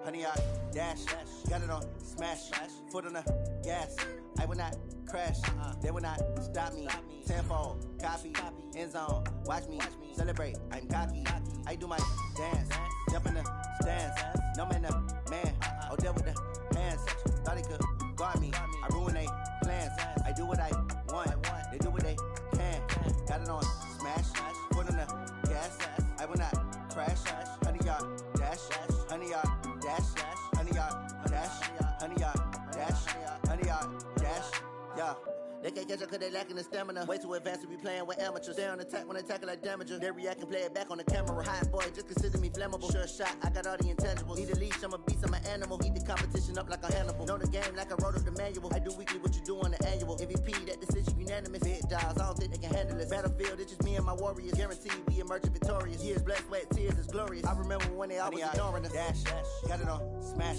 honey, I dash. Got it on smash, foot on the gas. I will not crash, they will not stop me. Tenfold, copy, end zone, watch me celebrate. I'm cocky, I do my dance, jump in the stands. No man, the man, oh, deal with the hands. Thought he could guard me, I ruin they plans. I do what I want, they do what they can. Got it on smash, foot on the gas. I will not crash, honey, yard dash, honey, yard dash, honey, yard dash, honey, yard dash, honey, yard dash. Yeah. They can't catch up cause they lacking the stamina. Way too advanced to be playing with amateurs. They on attack when they tackle like damager. They react and play it back on the camera. Hot boy, just consider me flammable. Sure shot, I got all the intangibles. Need a leash, I'm a beast, I'm an animal. Heat the competition up like a Hannibal. Know the game like I wrote up the manual. I do weekly what you do on the annual. MVP, that decision unanimous. Big dials, I don't think they can handle it. Battlefield, it's just me and my warriors. Guaranteed we emerging victorious. Years, blood, sweat, tears, it's glorious. I remember when they always ignoring us. Dash, got it on smash,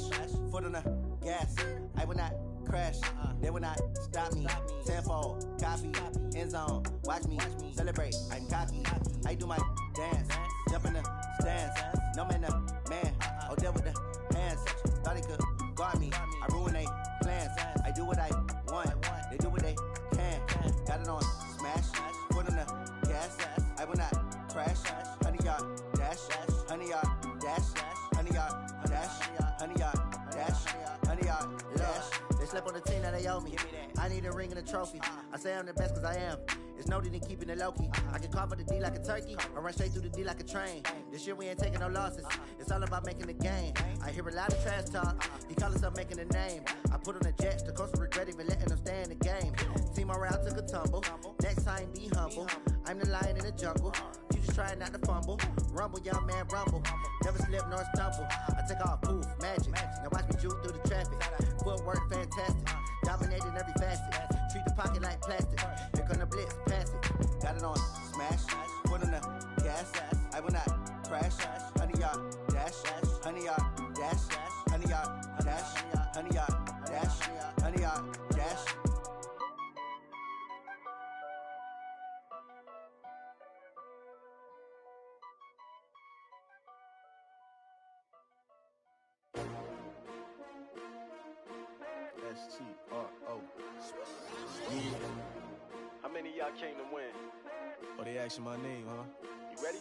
foot on the gas. I will not crash, they will not stop me. Tenfold, copy, end zone, watch me celebrate. I'm cocky, I do my dance, jump in the stands. No man, the man, oh, deal with the hands. Thought he could guard me, I ruin they plans. I do what I want, they do what they can. Got it on smash, foot on the gas. I will not crash, honey, yard dash, honey, yard dash, honey, yard dash, honey, yard dash, honey, yard dash. They slept on the team that they owe me. I need a ring and a trophy. I say I'm the best cause I am. It's no need in keeping it low-key. I can carve for the D like a turkey, or run straight through the D like a train. This year we ain't taking no losses. It's all about making the game. I hear a lot of trash talk. He call himself making a name. I put on the jets, the coach will regret even letting them stay in the game. Team around took a tumble. Next time be humble. I'm the lion in the jungle. You just trying not to fumble. Rumble, young man, rumble. Never slip nor stumble. I take off, poof, magic. Now watch me juke through the traffic. Footwork fantastic. Dominating every facet. Treat the pocket like plastic. Here come the blitz, pass it. Got it on smash, foot on the gas. I will not crash. Honey, yard dash, honey, yard dash, honey, yard dash, honey, yard dash, honey, yard dash. S-T-R-O. How many of y'all came to win? Oh, they asking my name, huh? You ready?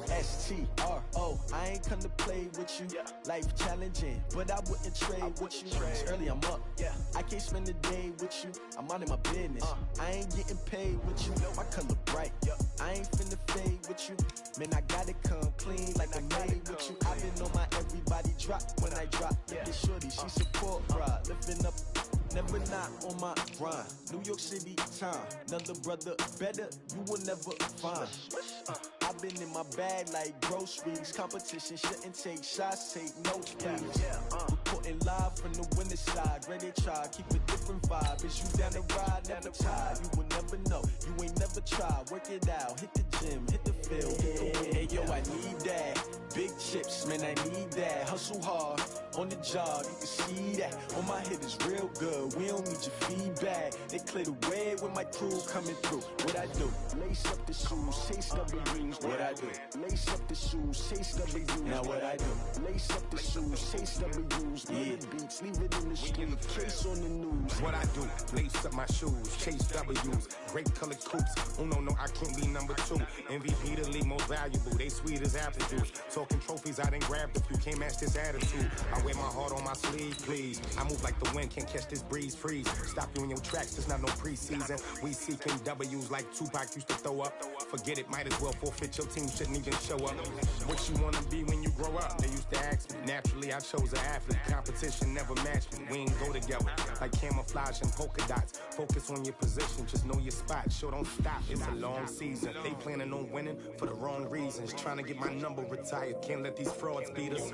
S-T-R-O. I ain't come to play with you. Yeah. Life challenging, but I wouldn't trade with you. It's early, I'm up. Yeah. I can't spend the day with you. I'm out of my business. I ain't getting paid with you. My color bright. I ain't finna fade with you. Man, I gotta come clean like I made with you. I've been on my everybody drop when I drop. Look at shorty, she support ride. Lifting up, never not on my grind. New York City time. Another brother better, you will never find. I've been in my bag like groceries. Competition shouldn't take shots, take notes, please. Reporting live from the winter side. Ready to try, keep a different vibe. Is you down the ride, never tired. You will never know, you ain't never tried. Work it out, hit the gym, hit the field. Hey yo, I need that. Big chips, man, I need that. Hustle hard, on the job, you can see that. On my head is real good, we don't need your feedback. They clear the way with my crew coming through. What I do? Lace up the shoes, chase W's. What I do? Lace up the shoes, chase W's. Now what I do? Lace up the shoes, chase W's. Yeah. Beats, leave it in the street, case on the news. What I do? Lace up my shoes, chase W's. Great colored coops. Oh no, I can't be number 2. MVP the league most valuable. They sweet as apple juice. Talking trophies, I done grabbed a few. Can't match this attitude. I wear my heart on my sleeve, please. I move like the wind, can't catch this breeze, freeze. Stop you in your tracks, there's not no preseason. We seeking W's like Tupac used to throw up. Forget it, might as well forfeit. Your team shouldn't even show up. What you wanna be when you grow up? They used to ask me. Naturally, I chose an athlete. Competition never matched me. We ain't go together like camouflage and polka dots. Focus on your position, just know your spot. Sure, don't stop. It's a long season. They planning on winning for the wrong reasons. Trying to get my number retired. Can't let these frauds beat us.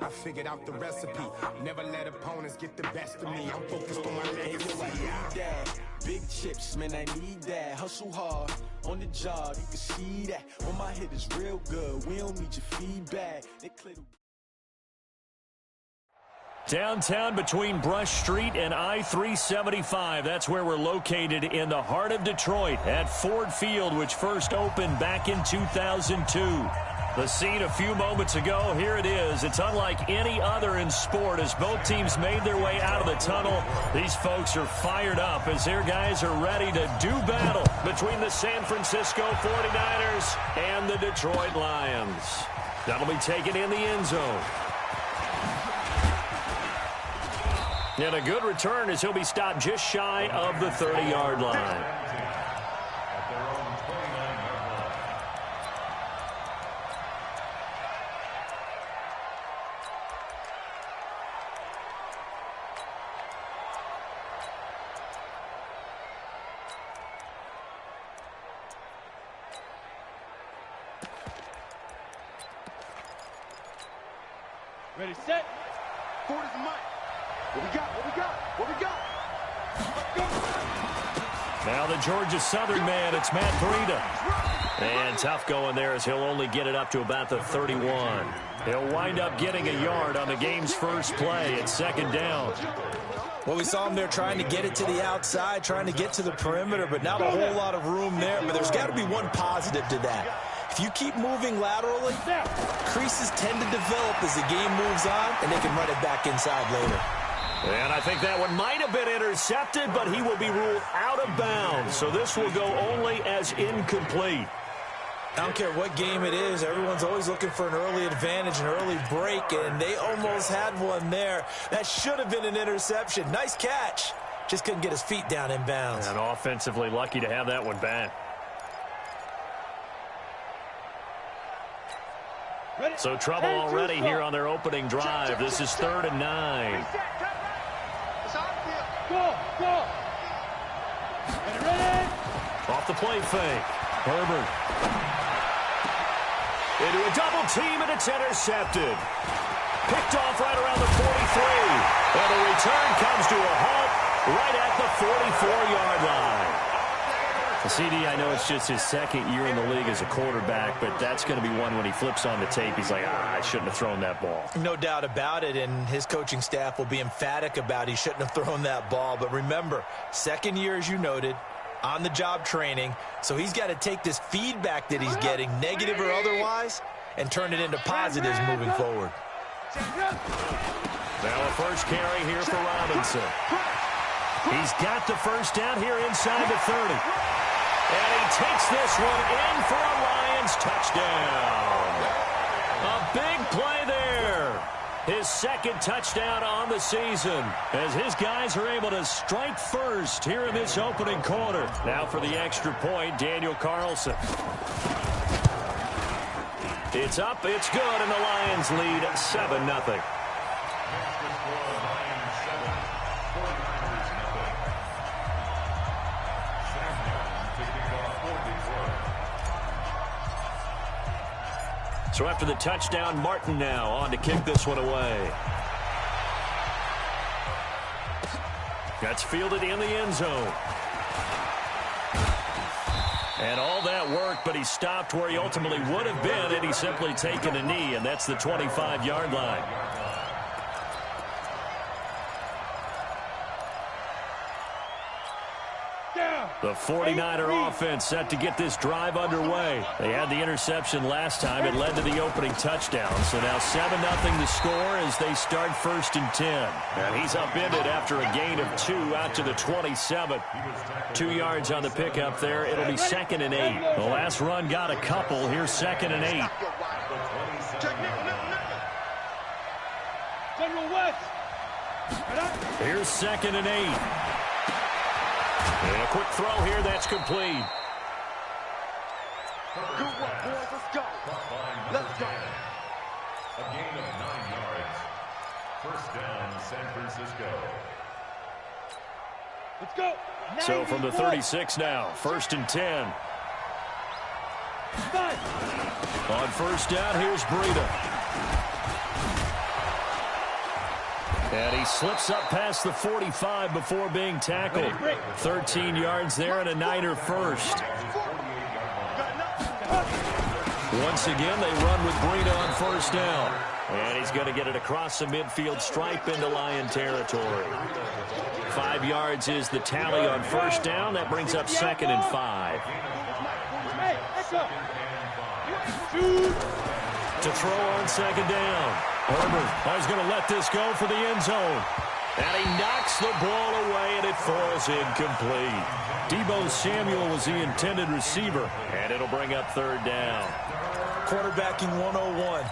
I figured out the recipe. Never let opponents get the best of me. I'm focused on my legacy. I need that. Big chips, man, I need that. Hustle hard, on the job, you can see that. On my head is real good, we don't need your feedback. They clear the Downtown between Brush Street and I-375. That's where we're located in the heart of Detroit at Ford Field, which first opened back in 2002. The scene a few moments ago, here it is. It's unlike any other in sport as both teams made their way out of the tunnel. These folks are fired up as their guys are ready to do battle between the San Francisco 49ers and the Detroit Lions. That'll be taken in the end zone. And a good return as he'll be stopped just shy of the 30-yard line. Ready, set. Forward is the mic. What we got? What we got? What we got? Let's go. Now the Georgia Southern man, it's Matt Breida. And tough going there as he'll only get it up to about the 31. He'll wind up getting a yard on the game's first play. It's second down. Well, we saw him there trying to get it to the outside, trying to get to the perimeter, but not a whole lot of room there. But there's got to be one positive to that. If you keep moving laterally, creases tend to develop as the game moves on, and they can run it back inside later. And I think that one might have been intercepted, but he will be ruled out of bounds. So this will go only as incomplete. I don't care what game it is. Everyone's always looking for an early advantage, an early break, and they almost had one there. That should have been an interception. Nice catch. Just couldn't get his feet down in bounds. And offensively lucky to have that one back. So trouble already here on their opening drive. This is 3rd and 9. Go. Ready. Off the play fake. Herbert. Into a double team, and it's intercepted. Picked off right around the 43. And the return comes to a halt right at the 44-yard line. CD, I know it's just his second year in the league as a quarterback, but that's going to be one when he flips on the tape. He's like, I shouldn't have thrown that ball. No doubt about it, and his coaching staff will be emphatic about he shouldn't have thrown that ball. But remember, second year, as you noted, on-the-job training, so he's got to take this feedback that he's getting, negative or otherwise, and turn it into positives moving forward. Now a first carry here for Robinson. He's got the first down here inside the 30. And he takes this one in for a Lions touchdown. A big play there. His second touchdown on the season as his guys are able to strike first here in this opening quarter. Now for the extra point, Daniel Carlson. It's up, it's good, and the Lions lead 7-0. So after the touchdown, Martin now on to kick this one away. That's fielded in the end zone. And all that work, but he stopped where he ultimately would have been had he simply taken a knee, and that's the 25-yard line. The 49er offense set to get this drive underway. They had the interception last time. It led to the opening touchdown. So now 7-0 the score as they start 1st and 10. And he's upended after a gain of 2 out to the 27. 2 yards on the pickup there. It'll be 2nd and 8. The last run got a couple. Here's 2nd and 8. Here's 2nd and 8. And a quick throw here, that's complete. Good work, boys. Let's go. Let's go. A gain of 9 yards. First down, San Francisco. Let's go. So from the 36 now, 1st and 10. On first down, here's Breida. And he slips up past the 45 before being tackled. 13 yards there and a Niner first. Once again, they run with Breida on first down. And he's going to get it across the midfield stripe into Lion territory. 5 yards is the tally on first down. That brings up 2nd and 5. To throw on second down. Herbert is going to let this go for the end zone. And he knocks the ball away, and it falls incomplete. Deebo Samuel was the intended receiver, and it'll bring up third down. Quarterbacking 101.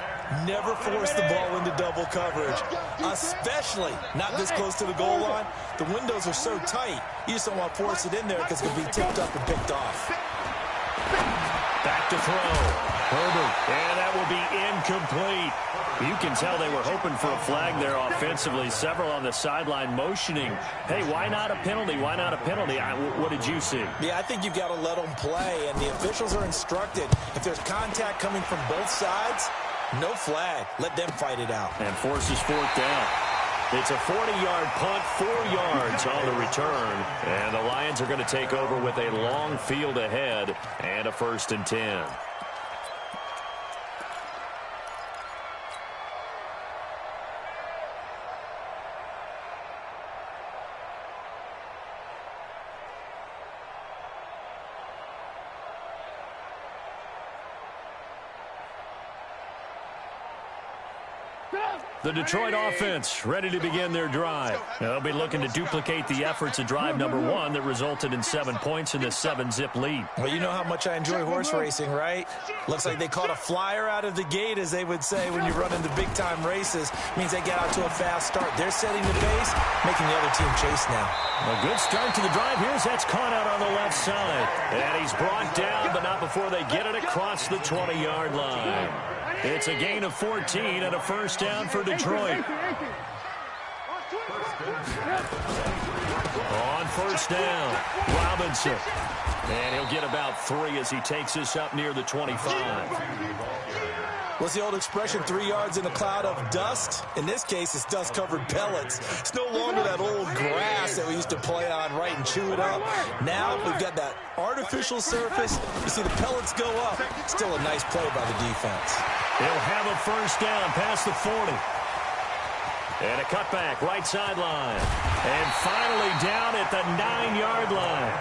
Never force the ball into double coverage, especially not this close to the goal line. The windows are so tight, you just don't want to force it in there because it can be tipped up and picked off. Back to throw. Herbert, and that will be incomplete. You can tell they were hoping for a flag there offensively. Several on the sideline motioning, hey, why not a penalty? Why not a penalty? What did you see? Yeah, I think you've got to let them play, and the officials are instructed. If there's contact coming from both sides, no flag. Let them fight it out. And forces fourth down. It's a 40-yard punt, 4 yards on the return. And the Lions are going to take over with a long field ahead and a 1st and 10. The Detroit offense ready to begin their drive. They'll be looking to duplicate the efforts of drive number 1 that resulted in 7 points in this 7-zip lead. Well, you know how much I enjoy horse racing, right? Looks like they caught a flyer out of the gate, as they would say when you run into big-time races. Means they get out to a fast start. They're setting the pace, making the other team chase now. A good start to the drive. Here's that's caught out on the left side. And he's brought down, but not before they get it across the 20-yard line. It's a gain of 14 and a 1st down for Detroit. On 1st down, Robinson. And he'll get about 3 as he takes this up near the 25. What's the old expression, 3 yards in a cloud of dust? In this case, it's dust-covered pellets. It's no longer that old grass that we used to play on, right, and chew it up. Now we've got that artificial surface. You see the pellets go up. Still a nice play by the defense. He'll have a 1st down past the 40. And a cutback, right sideline. And finally down at the 9-yard line.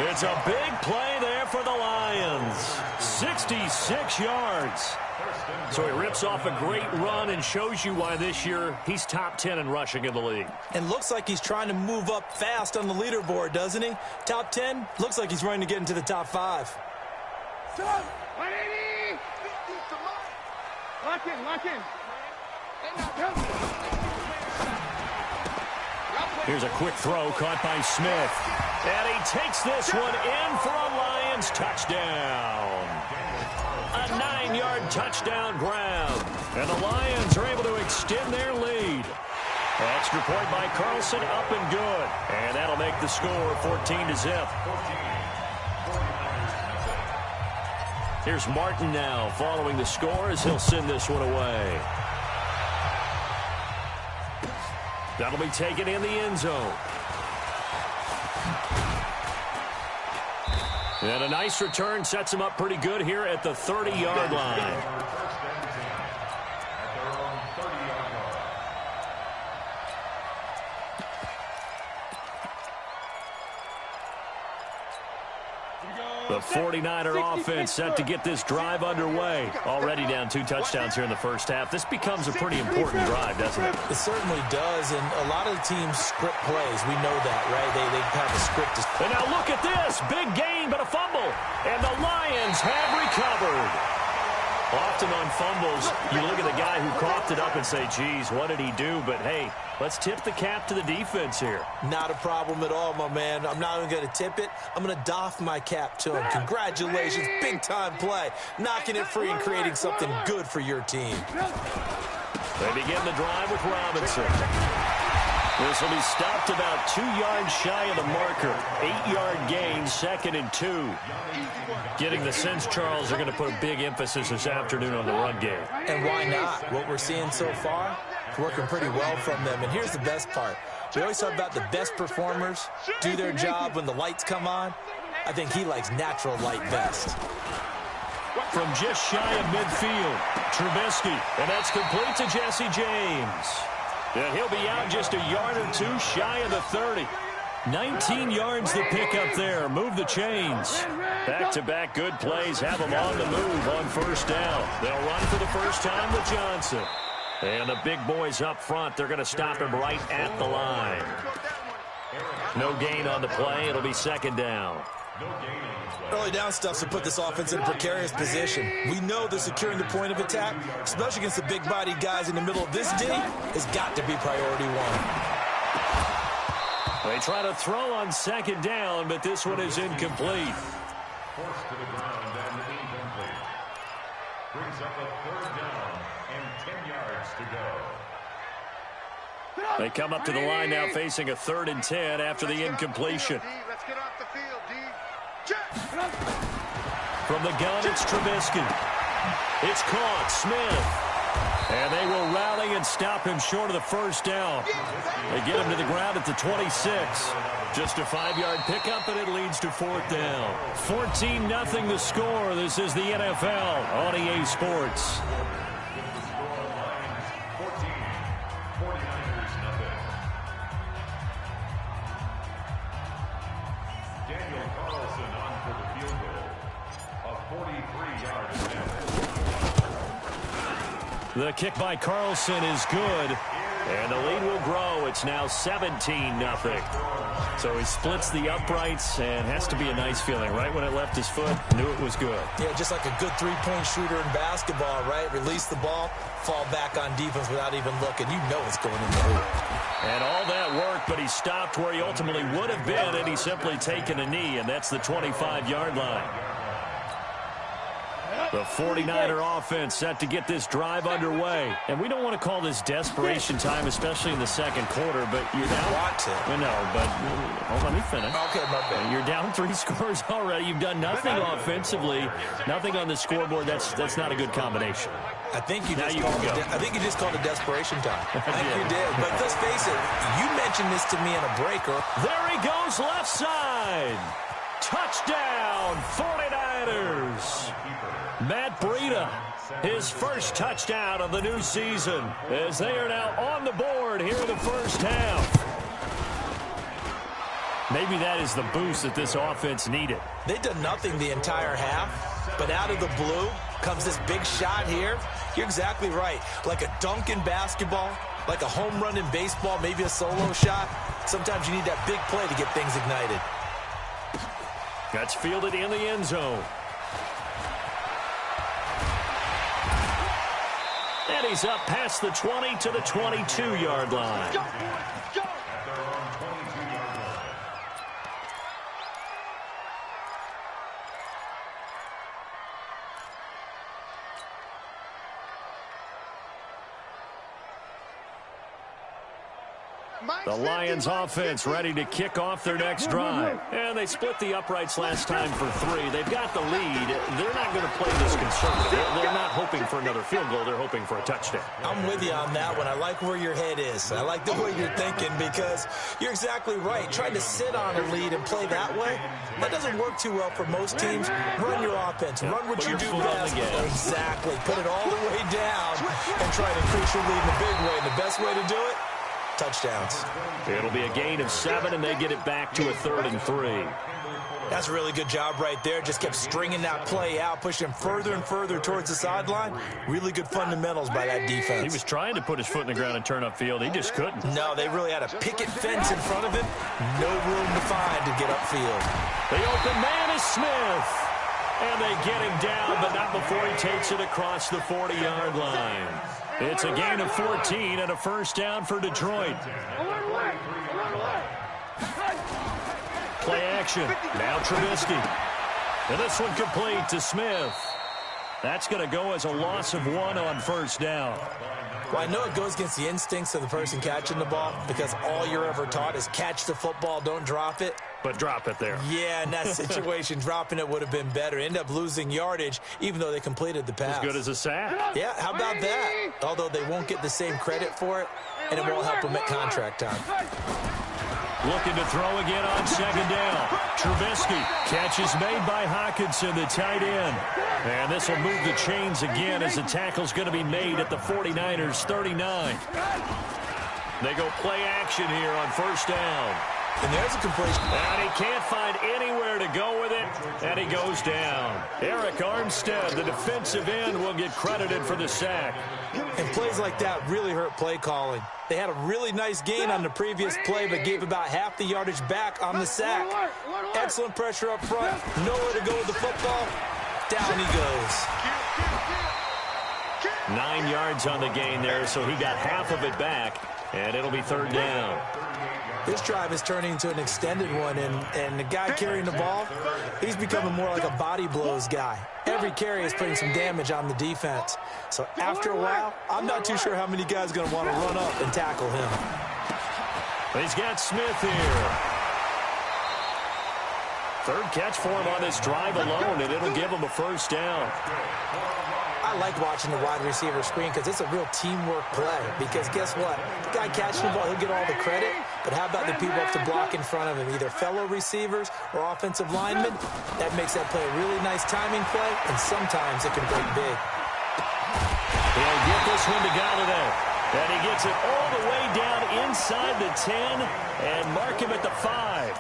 It's a big play there for the Lions. 66 yards. So he rips off a great run and shows you why this year he's top 10 in rushing in the league. And looks like he's trying to move up fast on the leaderboard, doesn't he? Top 10, looks like he's running to get into the top 5. 180! Lock in. Here's a quick throw caught by Smith. And he takes this one in for a Lions touchdown. A 9-yard touchdown grab. And the Lions are able to extend their lead. Extra point by Carlson, up and good. And that'll make the score 14-zip. Here's Martin now following the score as he'll send this one away. That'll be taken in the end zone. And a nice return sets him up pretty good here at the 30-yard line. The 49er offense set to get this drive underway. Already down 2 touchdowns here in the first half. This becomes a pretty important drive, doesn't it? It certainly does, and a lot of the teams script plays. We know that, right? They have a script. And now look at this. Big gain, but a fumble. And the Lions have recovered. Often on fumbles, you look at the guy who coughed it up and say, geez, what did he do? But, hey, let's tip the cap to the defense here. Not a problem at all, my man. I'm not even going to tip it. I'm going to doff my cap to him. Congratulations, big-time play. Knocking it free and creating something good for your team. They begin the drive with Robinson. This will be stopped about 2 yards shy of the marker. 8-yard gain, 2nd and 2. Getting the sense, Charles, are going to put a big emphasis this afternoon on the run game. And why not? What we're seeing so far, it's working pretty well from them. And here's the best part. We always talk about the best performers do their job when the lights come on. I think he likes natural light best. From just shy of midfield, Trubisky. And that's complete to Jesse James. And he'll be out just a yard or 2 shy of the 30. 19 yards the pickup there. Move the chains. Back-to-back good plays have them on the move on first down. They'll run for the first time with Johnson. And the big boys up front, they're going to stop him right at the line. No gain on the play. It'll be second down. Early down stuff to put this offense in a precarious position. We know that securing the point of attack, especially against the big-bodied guys in the middle of this D, has got to be priority one. They try to throw on second down, but this one is incomplete. Forced to the ground and incomplete. Brings up a third down and 10 yards to go. They come up to the line now facing a 3rd and 10 after the incompletion. Let's get off the field, D. Check. From the gun, it's Trubisky. It's caught. Smith. And they will rally and stop him short of the first down. They get him to the ground at the 26. Just a 5-yard pickup, and it leads to 4th down. 14-0 the score. This is the NFL on EA Sports. Daniel Carlson on for the field goal. A 43-yard attempt. The kick by Carlson is good, and the lead will grow. It's now 17-0. So he splits the uprights, and has to be a nice feeling. Right when it left his foot, knew it was good. Yeah, just like a good three-point shooter in basketball, right? Release the ball, fall back on defense without even looking. You know it's going in the hoop. And all that worked, but he stopped where he ultimately would have been, and he's simply taken a knee, and that's the 25-yard line. The 49er offense set to get this drive underway. And we don't want to call this desperation time, especially in the second quarter, but you're down. Want to. No, but let me finish. Okay, my bad. You're down 3 scores already. You've done nothing offensively, nothing on the scoreboard. That's not a good combination. I think you just called it desperation time. I think you did. But let's face it, you mentioned this to me in a breaker. There he goes, left side. Touchdown, 49ers. Matt Breida, his first touchdown of the new season, as they are now on the board here in the first half. Maybe that is the boost that this offense needed. They did nothing the entire half, but out of the blue comes this big shot here. You're exactly right. Like a dunk in basketball, like a home run in baseball, maybe a solo shot. Sometimes you need that big play to get things ignited. That's fielded in the end zone. And he's up past the 20 to the 22-yard line. At their own 22-yard line. The Lions offense ready to kick off their next drive. And they split the uprights last time for 3. They've got the lead. They're not going to play this conservative. They're not hoping for another field goal. They're hoping for a touchdown. I'm with you on that one. I like where your head is. I like the way you're thinking because you're exactly right. Trying to sit on a lead and play that way, that doesn't work too well for most teams. Run your offense. Run what you do best. Exactly. Put it all the way down and try to increase your lead in a big way. And the best way to do it, touchdowns. It'll be a gain of 7, and they get it back to a 3rd and 3. That's a really good job right there. Just kept stringing that play out, pushing him further and further towards the sideline. Really good fundamentals by that defense. He was trying to put his foot in the ground and turn upfield. He just couldn't. No, they really had a picket fence in front of him. No room to find to get upfield. The open man is Smith. And they get him down, but not before he takes it across the 40-yard line. It's a gain of 14 and a first down for Detroit. Play action. Now Trubisky. And this one complete to Smith. That's going to go as a loss of 1 on first down. Well, I know it goes against the instincts of the person catching the ball because all you're ever taught is catch the football, don't drop it. But drop it there. Yeah, in that situation, dropping it would have been better. End up losing yardage, even though they completed the pass. As good as a sack. Yeah, how about that? Although they won't get the same credit for it, and it won't help them at contract time. Looking to throw again on second down. Trubisky. Catch is made by Hawkinson, the tight end. And this will move the chains again as the tackle's going to be made at the 49ers 39. They go play action here on first down. And there's a completion. And he can't find anywhere to go with it, and he goes down. Eric Armstead, the defensive end, will get credited for the sack. And plays like that really hurt play calling. They had a really nice gain on the previous play, but gave about half the yardage back on the sack. Excellent pressure up front. Nowhere to go with the football. Down he goes. 9 yards on the gain there, so he got half of it back, and it'll be third down. This drive is turning into an extended one, and the guy carrying the ball, he's becoming more like a body blows guy. Every carry is putting some damage on the defense. So after a while, I'm not too sure how many guys are going to want to run up and tackle him. He's got Smith here. Third catch for him on this drive alone, and it'll give him a first down. I like watching the wide receiver screen because it's a real teamwork play. Because guess what? The guy catching the ball, he'll get all the credit. But how about the people up to block in front of him, either fellow receivers or offensive linemen? That makes that play a really nice timing play, and sometimes it can break big. He'll get this one to Galladay. And he gets it all the way down inside the 10 and mark him at the 5.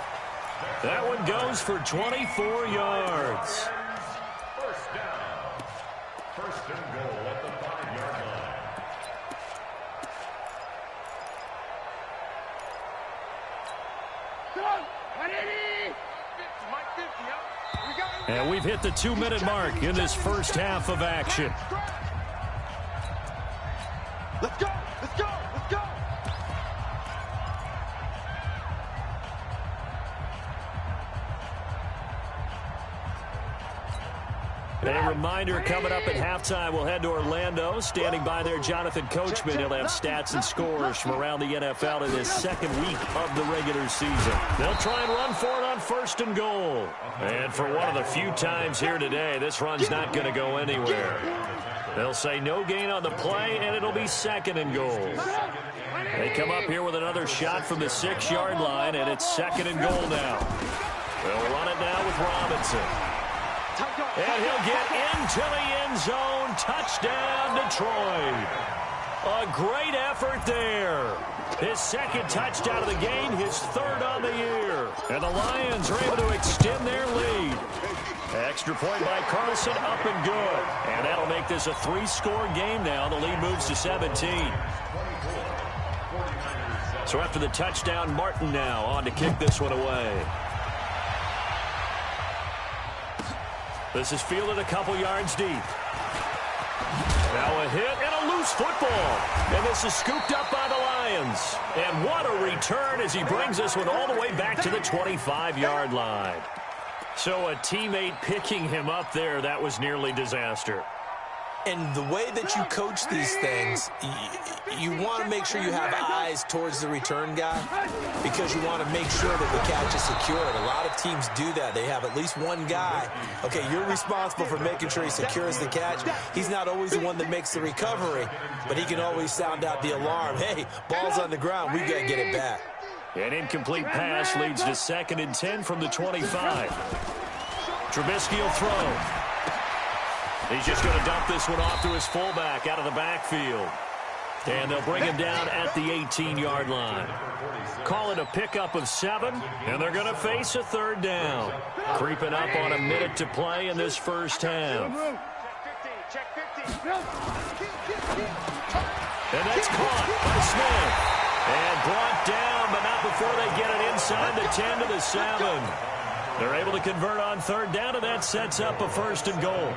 That one goes for 24 yards. First down. First and goal at the 5-yard line. And we've hit the 2-minute mark in this first half of action. Let's go! Let's go! Let's go! A reminder coming up at halftime, we'll head to Orlando. Standing by there, Jonathan Coachman. He'll have stats and scores from around the NFL in his second week of the regular season. They'll try and run for it on first and goal. And for one of the few times here today, this run's not going to go anywhere. They'll say no gain on the play, and it'll be second and goal. They come up here with another shot from the 6-yard line, and it's second and goal now. They'll run it now with Robinson. And he'll get into the end zone. Touchdown, Detroit. A great effort there. His second touchdown of the game, his third on the year. And the Lions are able to extend their lead. Extra point by Carlson, up and good. And that'll make this a 3-score game now. The lead moves to 17. So after the touchdown, Martin now on to kick this one away. This is fielded a couple yards deep. Now a hit and a loose football. And this is scooped up by the Lions. And what a return as he brings this one all the way back to the 25-yard line. So a teammate picking him up there, that was nearly disaster. And the way that you coach these things, you want to make sure you have eyes towards the return guy because you want to make sure that the catch is secured. A lot of teams do that. They have at least one guy. Okay, you're responsible for making sure he secures the catch. He's not always the one that makes the recovery, but he can always sound out the alarm. Hey, ball's on the ground. We've got to get it back. An incomplete pass leads to 2nd and 10 from the 25. Trubisky will throw. He's just going to dump this one off to his fullback out of the backfield. And they'll bring him down at the 18-yard line. Call it a pickup of 7, and they're going to face a third down. Creeping up on a minute to play in this first half. And that's caught by Smith. And brought down, but not before they get it inside the 10 to the 7. They're able to convert on third down, and that sets up a first and goal.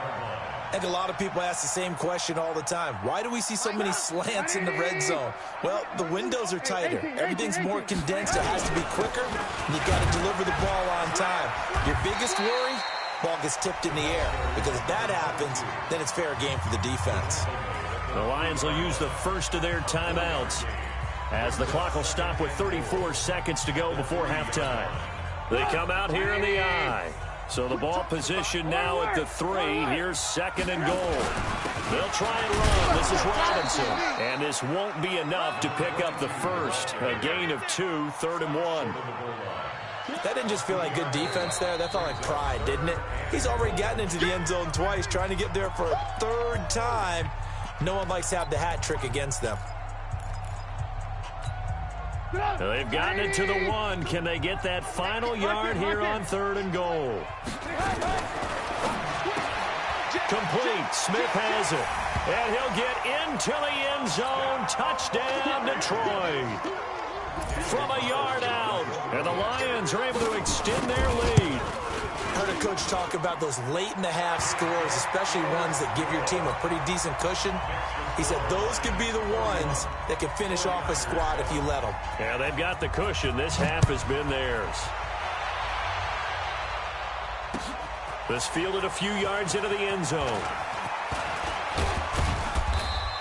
I think a lot of people ask the same question all the time. Why do we see so many slants in the red zone? Well, the windows are tighter. Everything's more condensed. It has to be quicker, and you've got to deliver the ball on time. Your biggest worry, ball gets tipped in the air. Because if that happens, then it's fair game for the defense. The Lions will use the first of their timeouts as the clock will stop with 34 seconds to go before halftime. They come out here in the I. So the ball position now at the 3. Here's 2nd and goal. They'll try and run. This is Robinson. And this won't be enough to pick up the first. A gain of 2, 3rd and 1. That didn't just feel like good defense there. That felt like pride, didn't it? He's already gotten into the end zone twice, trying to get there for a third time. No one likes to have the hat trick against them. They've gotten it to the 1. Can they get that final yard here on 3rd and goal? Complete. Smith has it. And he'll get into the end zone. Touchdown, Detroit. From a yard out. And the Lions are able to extend their lead. Heard a coach talk about those late-in-the-half scores, especially ones that give your team a pretty decent cushion. He said those could be the ones that can finish off a squad if you let them. Yeah, they've got the cushion. This half has been theirs. This fielded a few yards into the end zone.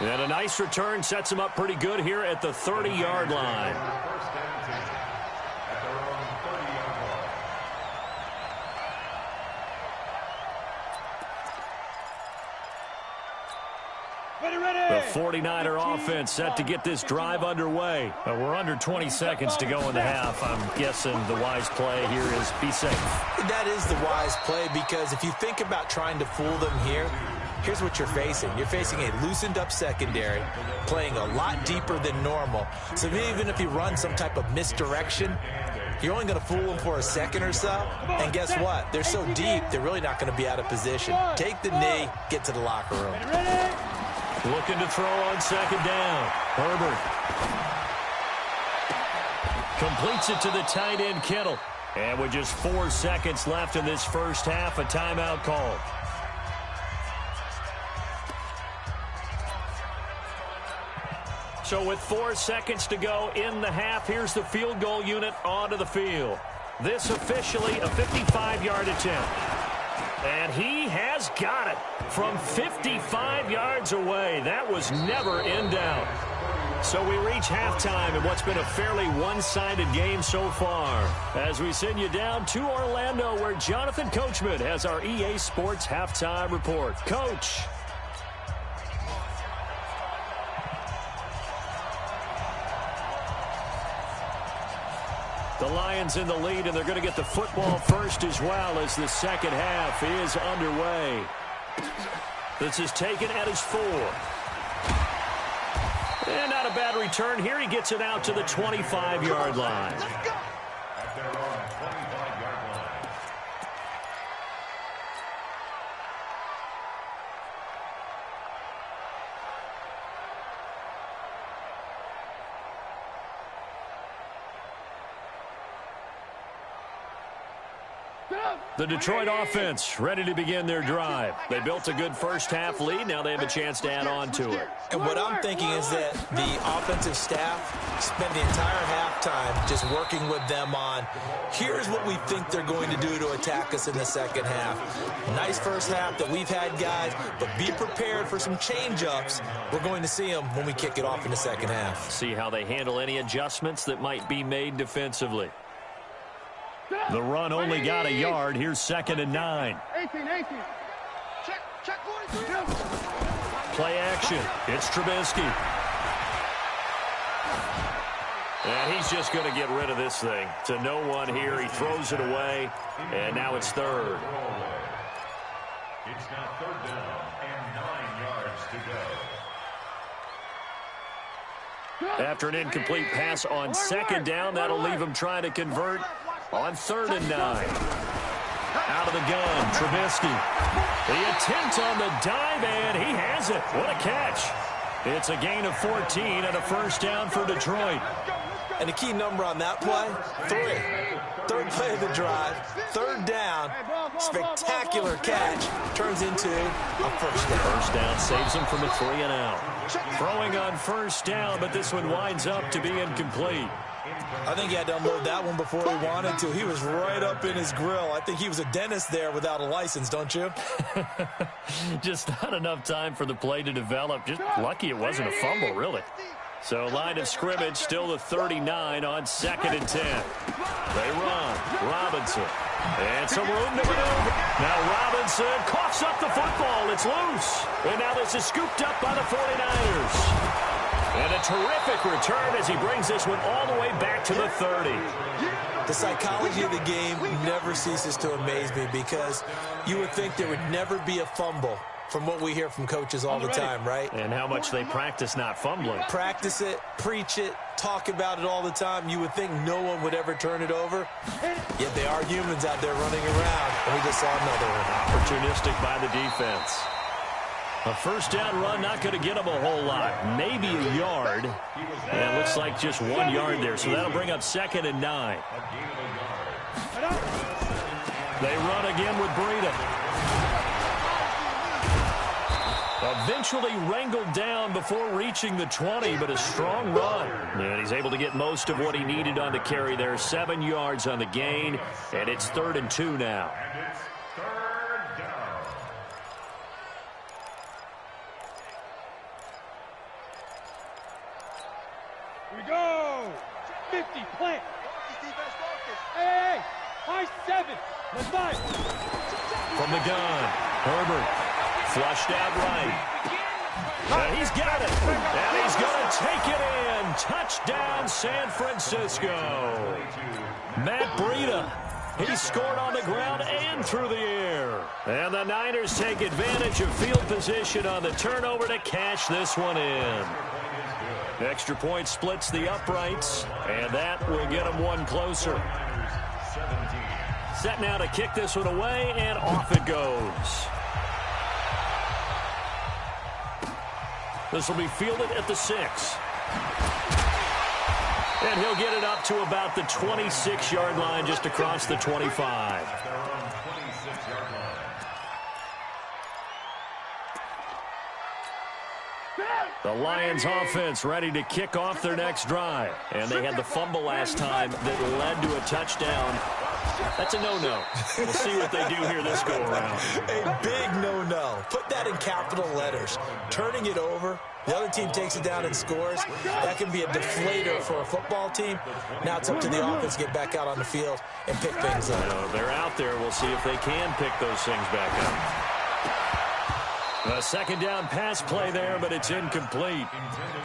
And a nice return sets them up pretty good here at the 30-yard line. The 49er offense set to get this drive underway. We're under 20 seconds to go in the half. I'm guessing the wise play here is be safe. That is the wise play, because if you think about trying to fool them here, here's what you're facing. You're facing a loosened up secondary, playing a lot deeper than normal. So even if you run some type of misdirection, you're only going to fool them for a second or so. And guess what? They're so deep, they're really not going to be out of position. Take the knee, get to the locker room. Looking to throw on 2nd down. Herbert completes it to the tight end, Kittle. And with just 4 seconds left in this first half, a timeout called. So with 4 seconds to go in the half, here's the field goal unit onto the field. This officially a 55-yard attempt. And he has got it from 55 yards away. That was never in doubt. So we reach halftime in what's been a fairly one-sided game so far, as we send you down to Orlando, where Jonathan Coachman has our EA Sports halftime report. Coach. The Lions in the lead, and they're going to get the football first as well, as the second half is underway. This is taken at his 4. And not a bad return here. He gets it out to the 25-yard line. At their own 25-yard line. The Detroit offense ready to begin their drive. They built a good first half lead. Now they have a chance to add on to it. And what I'm thinking is that the offensive staff spent the entire halftime just working with them on, here's what we think they're going to do to attack us in the second half. Nice first half that we've had, guys, but be prepared for some change-ups. We're going to see them when we kick it off in the second half. See how they handle any adjustments that might be made defensively. The run only got a yard. Here's 2nd and 9. 18. Check 43. Play action. It's Trubisky. And he's just going to get rid of this thing. To no one here. He throws it away. And now it's 3rd. It's now 3rd down and 9 yards to go. After an incomplete pass on 2nd down, that'll leave him trying to convert on 3rd and 9. Out of the gun, Trubisky. The attempt on the dive, and he has it. What a catch. It's a gain of 14 and a first down for Detroit. And the key number on that play, 3. 3rd play of the drive, 3rd down, spectacular catch, turns into a first down. First down saves him from a 3 and out. Throwing on 1st down, but this one winds up to be incomplete. I think he had to unload that one before he wanted to. He was right up in his grill. I think he was a dentist there without a license, don't you? Just not enough time for the play to develop. Just lucky it wasn't a fumble, really. So line of scrimmage still the 39 on 2nd and 10. They run. Robinson. And some room to maneuver. Now Robinson coughs up the football. It's loose. And now this is scooped up by the 49ers. And a terrific return as he brings this one all the way back to the 30. The psychology of the game never ceases to amaze me, because you would think there would never be a fumble from what we hear from coaches all the time, right? And how much they practice not fumbling. Practice it, preach it, talk about it all the time. You would think no one would ever turn it over. Yet they are humans out there running around. And we just saw another one. Opportunistic by the defense. A first down run, not going to get them a whole lot. Maybe a yard. And it looks like just 1 yard there. So that'll bring up 2nd and 9. They run again with Breida. Eventually wrangled down before reaching the 20, but a strong run. And he's able to get most of what he needed on the carry there. 7 yards on the gain, and it's 3rd and 2 now. And it's 3rd down. Here we go. 50, plant. Hey, high 7. Let's fight. From the gun, Herbert. Flushed out right. And he's got it. And he's going to take it in. Touchdown, San Francisco. Matt Breida. He scored on the ground and through the air. And the Niners take advantage of field position on the turnover to cash this one in. Extra point splits the uprights, and that will get them one closer. Set now to kick this one away, and off it goes. This will be fielded at the 6. And he'll get it up to about the 26-yard line, just across the 25. The Lions offense ready to kick off their next drive. And they had the fumble last time that led to a touchdown. That's a no-no. We'll see what they do here this go-around. A big no-no. Put that in capital letters. Turning it over, the other team takes it down and scores. That can be a deflator for a football team. Now it's up to the offense to get back out on the field and pick things up. They're out there. We'll see if they can pick those things back up. A second down pass play there, but it's incomplete.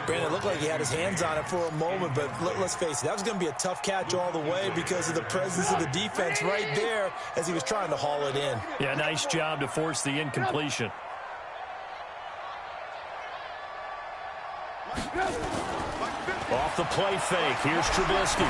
Brandon, it looked like he had his hands on it for a moment, but let's face it, that was going to be a tough catch all the way because of the presence of the defense right there as he was trying to haul it in. Yeah, nice job to force the incompletion. Off the play fake, here's Trubisky.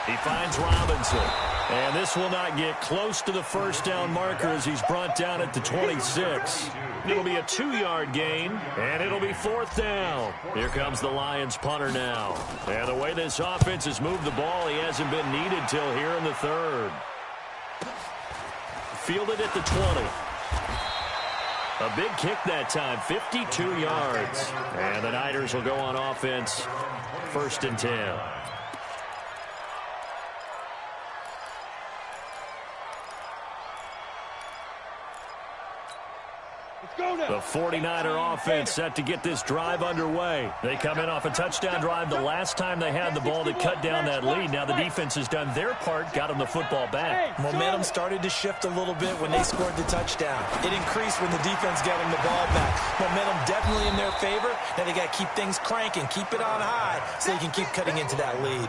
He finds Robinson. And this will not get close to the first down marker as he's brought down at the 26. It'll be a 2-yard gain, and it'll be 4th down. Here comes the Lions punter now. And the way this offense has moved the ball, he hasn't been needed till here in the 3rd. Fielded at the 20. A big kick that time, 52 yards. And the Niners will go on offense, 1st and 10. The 49er offense set to get this drive underway. They come in off a touchdown drive the last time they had the ball to cut down that lead. Now the defense has done their part, got them the football back. Momentum started to shift a little bit when they scored the touchdown. It increased when the defense got them the ball back. Momentum definitely in their favor. Now they got to keep things cranking, keep it on high so they can keep cutting into that lead.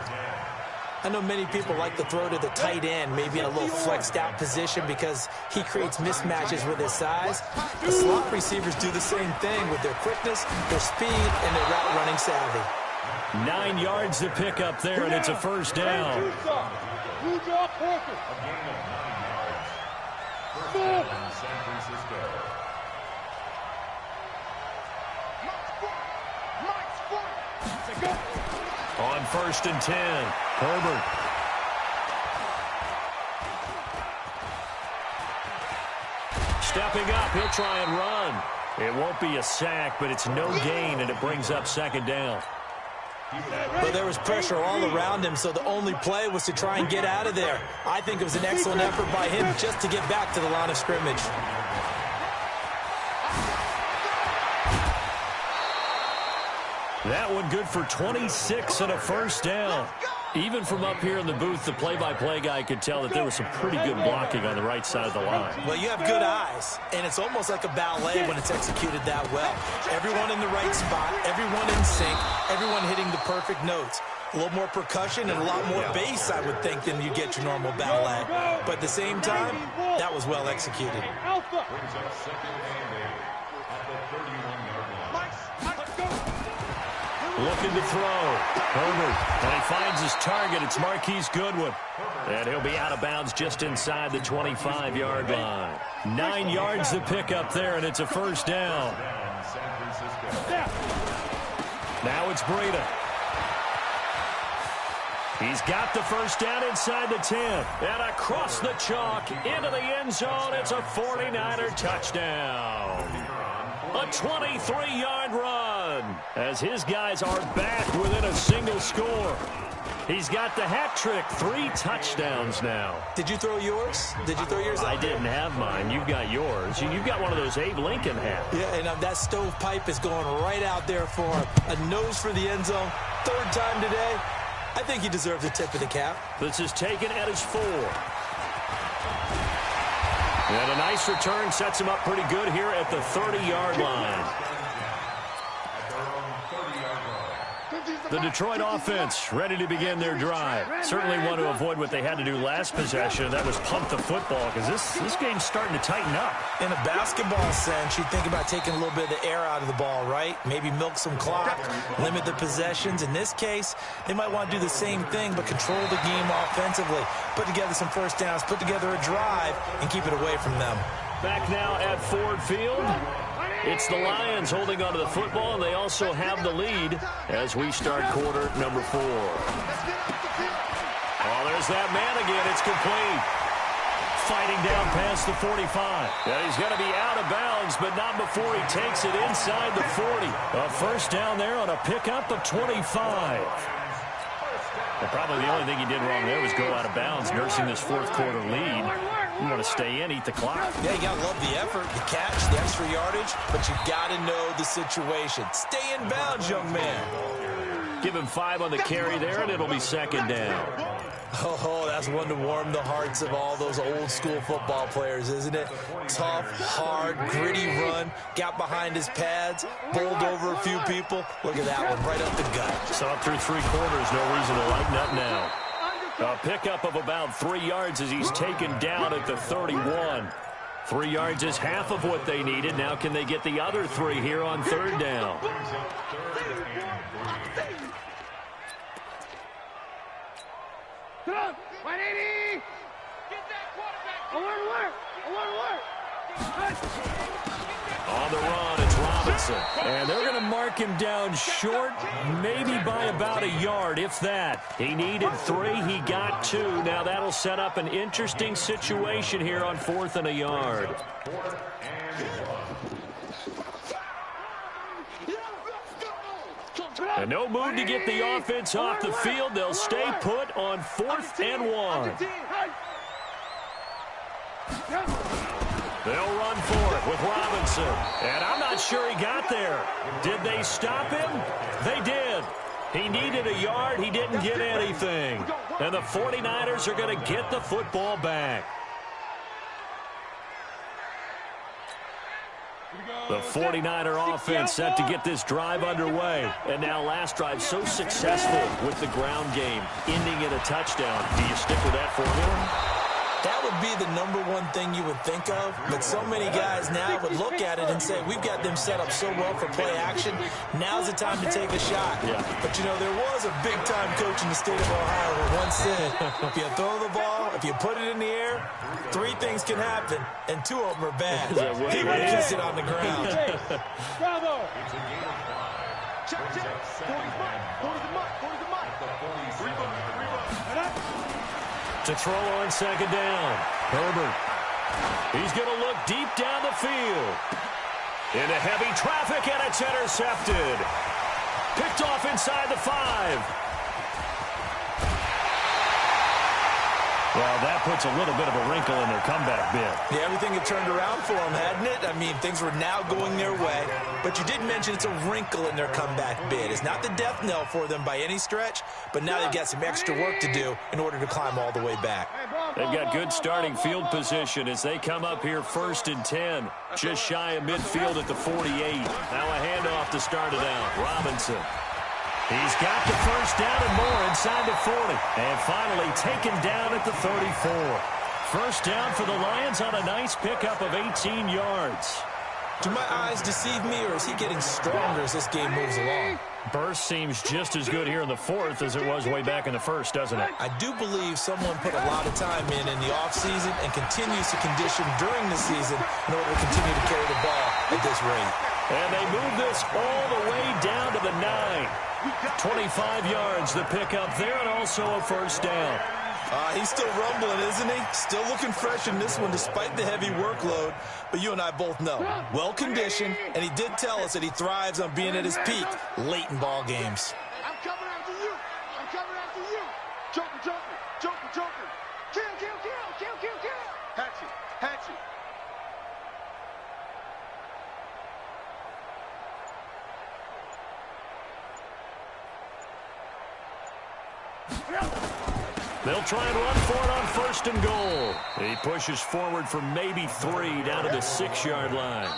I know many people like to throw to the tight end, maybe in a little flexed out position because he creates mismatches with his size. The slot receivers do the same thing with their quickness, their speed, and their route running savvy. 9 yards to pick up there, and it's a first down. On 1st and 10, Herbert. Stepping up, he'll try and run. It won't be a sack, but it's no gain, and it brings up 2nd down. But there was pressure all around him, so the only play was to try and get out of there. I think it was an excellent effort by him just to get back to the line of scrimmage. That one good for 26 and a first down. Even from up here in the booth, the play-by-play guy could tell that there was some pretty good blocking on the right side of the line. Well, you have good eyes, and it's almost like a ballet when it's executed that well. Everyone in the right spot, everyone in sync, everyone hitting the perfect notes. A little more percussion and a lot more bass, I would think, than you get your normal ballet. But at the same time, that was well executed. Looking to throw. Herbert, and he finds his target. It's Marquise Goodwin. And he'll be out of bounds just inside the 25-yard line. 9 yards to pick up there, and it's a first down. Now it's Breida. He's got the first down inside the 10. And across the chalk into the end zone. It's a 49er touchdown. A 23-yard run as his guys are back within a single score. He's got the hat trick. 3 touchdowns now. Did you throw yours? Did you throw yours? I didn't have mine. You've got yours. You've got one of those Abe Lincoln hats. Yeah, and that stovepipe is going right out there for him. A nose for the end zone. 3rd time today. I think he deserves a tip of the cap. This is taken at his 4. And a nice return sets him up pretty good here at the 30-yard line. The Detroit offense ready to begin their drive. Certainly want to avoid what they had to do last possession. That was pump the football, because this game's starting to tighten up. In a basketball sense, you think about taking a little bit of the air out of the ball, right? Maybe milk some clock, limit the possessions. In this case, they might want to do the same thing, but control the game offensively. Put together some first downs, put together a drive, and keep it away from them. Back now at Ford Field. It's the Lions holding onto the football, and they also have the lead as we start quarter number 4. Oh, there's that man again. It's complete. Fighting down past the 45. Yeah, he's going to be out of bounds, but not before he takes it inside the 40. A first down there on a pickup of 25. Well, probably the only thing he did wrong there was go out of bounds, nursing this 4th quarter lead. You want to stay in, eat the clock. Yeah, you got to love the effort, the catch, the extra yardage, but you got to know the situation. Stay in bounds, young man. Give him 5 on the carry there, and it'll be 2nd down. Oh, that's one to warm the hearts of all those old-school football players, isn't it? Tough, hard, gritty run, got behind his pads, bowled over a few people. Look at that one, right up the gut. Saw it through 3 quarters, no reason to lighten up now. A pickup of about 3 yards as he's taken down at the 31. 3 yards is half of what they needed. Now can they get the other 3 here on 3rd down? Come on, 180! Get that quarterback! I want to work! On the run, it's Robinson. And they're going to mark him down short, maybe by about a yard, if that. He needed 3, he got 2. Now that'll set up an interesting situation here on 4th and a yard. And no move to get the offense off the field. They'll stay put on 4th and 1. They'll run for it with Robinson. And I'm not sure he got there. Did they stop him? They did. He needed a yard. He didn't get anything. And the 49ers are going to get the football back. The 49er offense set to get this drive underway. And now last drive so successful with the ground game, ending in a touchdown. Do you stick with that formula? That would be the #1 thing you would think of, but so many guys now would look at it and say, we've got them set up so well for play action, now's the time to take a shot. Yeah. But, you know, there was a big-time coach in the state of Ohio who once said, if you throw the ball, if you put it in the air, 3 things can happen, and 2 of them are bad. He would kiss it on the ground. Bravo! To throw on 2nd down. Herbert. He's going to look deep down the field. Into heavy traffic, and it's intercepted. Picked off inside the 5. Well, that puts a little bit of a wrinkle in their comeback bid. Yeah, everything had turned around for them, hadn't it? I mean, things were now going their way. But you did mention it's a wrinkle in their comeback bid. It's not the death knell for them by any stretch, but now they've got some extra work to do in order to climb all the way back. They've got good starting field position as they come up here 1st and 10. Just shy of midfield at the 48. Now a handoff to start it out. Robinson. He's got the first down and more inside the 40. And finally taken down at the 34. First down for the Lions on a nice pickup of 18 yards. Do my eyes deceive me, or is he getting stronger as this game moves along? Burst seems just as good here in the 4th as it was way back in the 1st, doesn't it? I do believe someone put a lot of time in the offseason and continues to condition during the season in order to continue to carry the ball at this rate. And they move this all the way down to the 9. 25 yards the pickup there, and also a first down. He's still rumbling, isn't he? Still looking fresh in this one despite the heavy workload. But you and I both know, well-conditioned, and he did tell us that he thrives on being at his peak late in ball games. I'm coming after you. I'm coming after you. Joker, Joker, Joker, Joker. Kill, kill, kill, kill, kill, kill. Hatchet, hatchet. They'll try and run for it on 1st and goal. He pushes forward for maybe 3 down to the 6-yard line.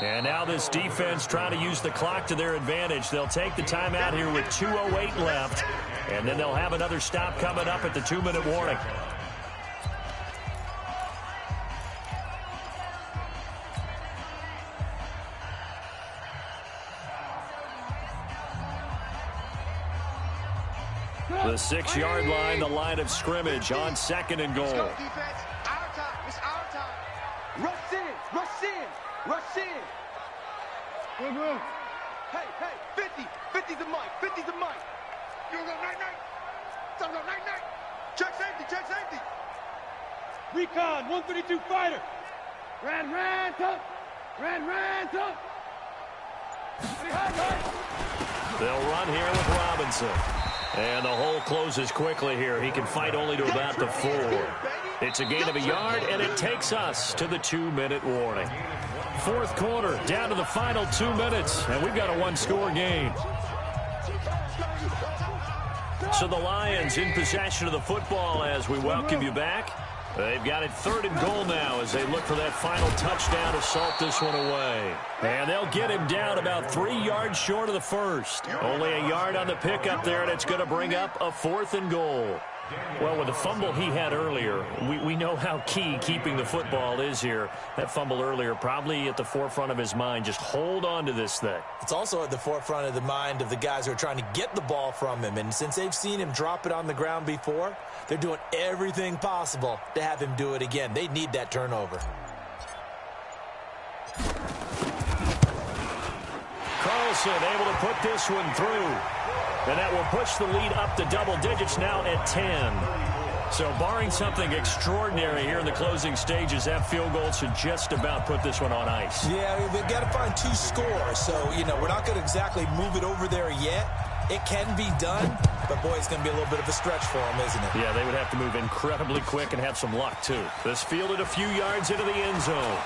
And now this defense trying to use the clock to their advantage. They'll take the timeout here with 2:08 left. And then they'll have another stop coming up at the 2-minute warning. The 6-yard line, the line of scrimmage on 2nd and goal. Let's go, defense. Our time. It's our time. Rush in. Rush in. Rush in. Good move. Hey, hey, 50. 50's the mic. 50's the mic. You go night-night. Don't go night-night. Check safety. Check safety. Recon, 132 fighter. Ran, top. Ran, top. They'll run here with Robinson. And the hole closes quickly here. He can fight only to about the 4. It's a gain of a yard, and it takes us to the 2-minute warning. 4th quarter, down to the final 2 minutes, and we've got a 1-score game. So the Lions in possession of the football as we welcome you back. They've got it 3rd and goal now as they look for that final touchdown to salt this one away. And they'll get him down about 3 yards short of the 1st. Only a yard on the pickup there, and it's going to bring up a 4th and goal. Well, with the fumble he had earlier, we know how key keeping the football is here. That fumble earlier probably at the forefront of his mind. Just hold on to this thing. It's also at the forefront of the mind of the guys who are trying to get the ball from him. And since they've seen him drop it on the ground before, they're doing everything possible to have him do it again. They need that turnover. Carlson able to put this one through. And that will push the lead up to double digits now at 10. So barring something extraordinary here in the closing stages, that field goal should just about put this one on ice. Yeah, they've got to find 2 scores. So, we're not going to exactly move it over there yet. It can be done, but, boy, it's going to be a little bit of a stretch for them, isn't it? Yeah, they would have to move incredibly quick and have some luck, too. This fielded a few yards into the end zone.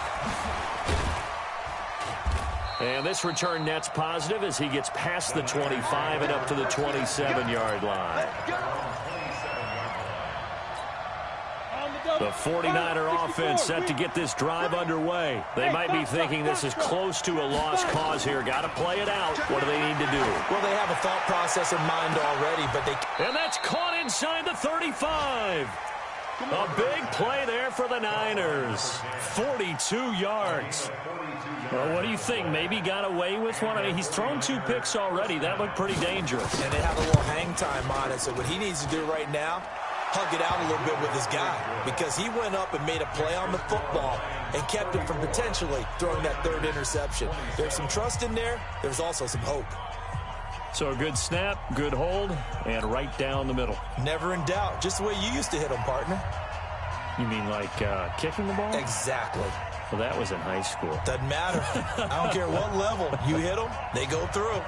And this return net's positive as he gets past the 25 and up to the 27-yard line. The 49er offense set to get this drive underway. They might be thinking this is close to a lost cause here. Got to play it out. What do they need to do? Well, they have a thought process in mind already, but they... And that's caught inside the 35. A big play there for the Niners. 42 yards. Well, what do you think? Maybe got away with one? I mean, he's thrown 2 picks already. That looked pretty dangerous. And they have a little hang time on it. So what he needs to do right now, hug it out a little bit with his guy. Because he went up and made a play on the football and kept him from potentially throwing that 3rd interception. There's some trust in there. There's also some hope. So a good snap, good hold, and right down the middle. Never in doubt. Just the way you used to hit them, partner. You mean like kicking the ball? Exactly. Well, that was in high school. Doesn't matter. I don't care what level. You hit them, they go through.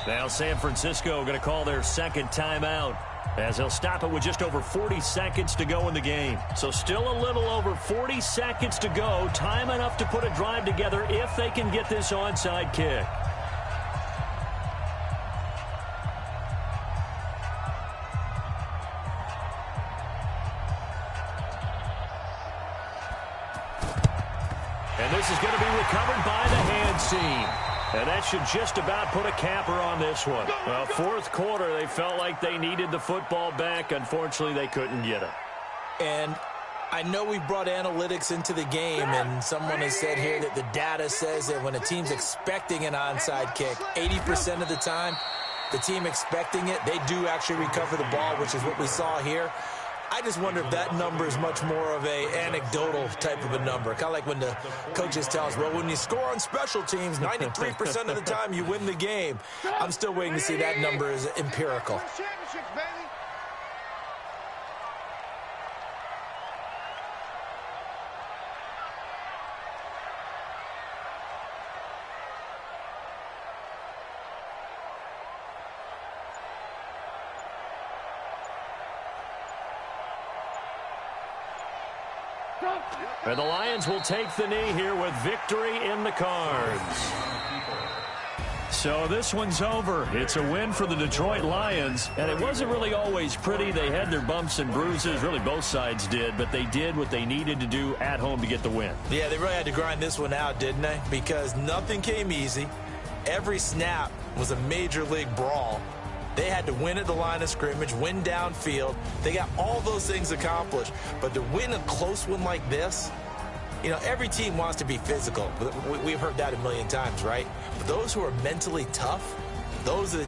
Now San Francisco going to call their 2nd timeout. as they'll stop it with just over 40 seconds to go in the game. So still a little over 40 seconds to go. Time enough to put a drive together if they can get this onside kick. And this is going to be recovered by the hands team. And that should just about put a capper on this one. Well, fourth quarter, they felt like they needed the football back. Unfortunately, they couldn't get it. And I know we brought analytics into the game, and someone has said here that the data says that when a team's expecting an onside kick, 80% of the time, the team expecting it, they do actually recover the ball, which is what we saw here. I just wonder if that number is much more of a anecdotal type of a number. Kind of like when the coaches tell us, well, when you score on special teams, 93% of the time you win the game. I'm still waiting to see that number is empirical. And the Lions will take the knee here with victory in the cards. So this one's over. It's a win for the Detroit Lions, and it wasn't really always pretty. They had their bumps and bruises. Really, both sides did, but they did what they needed to do at home to get the win. Yeah, they really had to grind this one out, didn't they? Because nothing came easy. Every snap was a major league brawl. They had to win at the line of scrimmage, win downfield. They got all those things accomplished. But to win a close one like this, you know, every team wants to be physical. We've heard that a million times, right? But those who are mentally tough, those are the